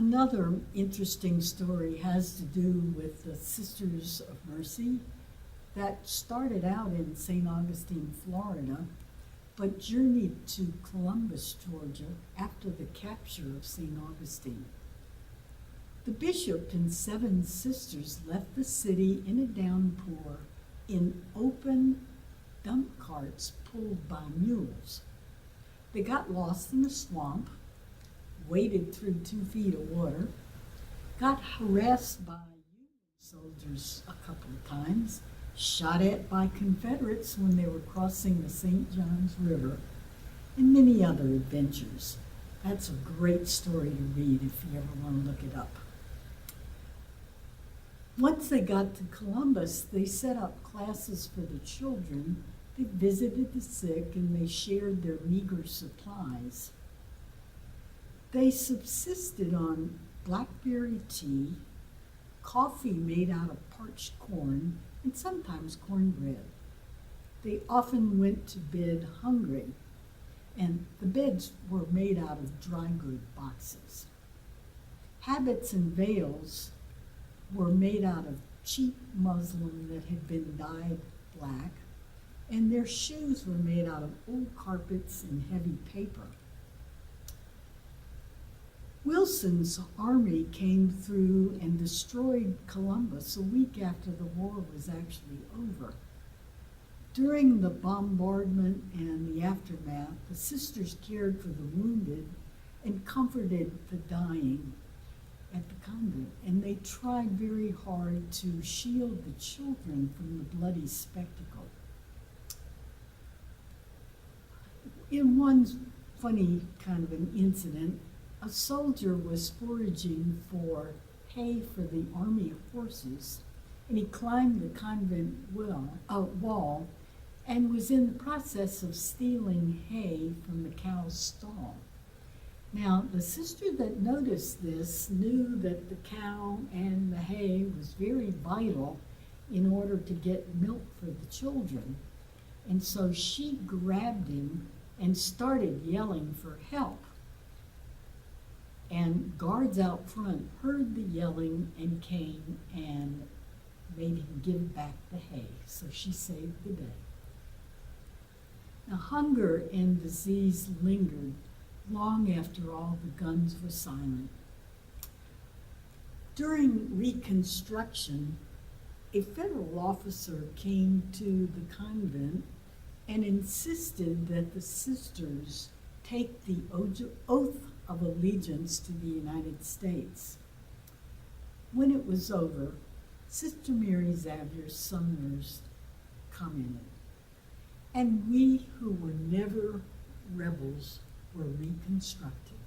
Another interesting story has to do with the Sisters of Mercy that started out in St. Augustine, Florida, but journeyed to Columbus, Georgia after the capture of St. Augustine. The bishop and 7 sisters left the city in a downpour in open dump carts pulled by mules. They got lost in a swamp, waded through 2 feet of water, got harassed by Union soldiers a couple of times, shot at by Confederates when they were crossing the St. Johns River, and many other adventures. That's a great story to read if you ever want to look it up. Once they got to Columbus, they set up classes for the children, they visited the sick, and they shared their meager supplies. They subsisted on blackberry tea, coffee made out of parched corn, and sometimes cornbread. They often went to bed hungry, and the beds were made out of dry goods boxes. Habits and veils were made out of cheap muslin that had been dyed black, and their shoes were made out of old carpets and heavy paper. Wilson's army came through and destroyed Columbus a week after the war was actually over. During the bombardment and the aftermath, the sisters cared for the wounded and comforted the dying at the convent, and they tried very hard to shield the children from the bloody spectacle. In one funny kind of an incident, a soldier was foraging for hay for the army horses, and he climbed the convent wall and was in the process of stealing hay from the cow's stall. Now, the sister that noticed this knew that the cow and the hay was very vital in order to get milk for the children, and so she grabbed him and started yelling for help. And guards out front heard the yelling and came and made him give back the hay. So she saved the day. Now, hunger and disease lingered long after all the guns were silent. During Reconstruction, a federal officer came to the convent and insisted that the sisters take the oath of allegiance to the United States. When it was over, Sister Mary Xavier Sumner's commented, "And we who were never rebels were reconstructed."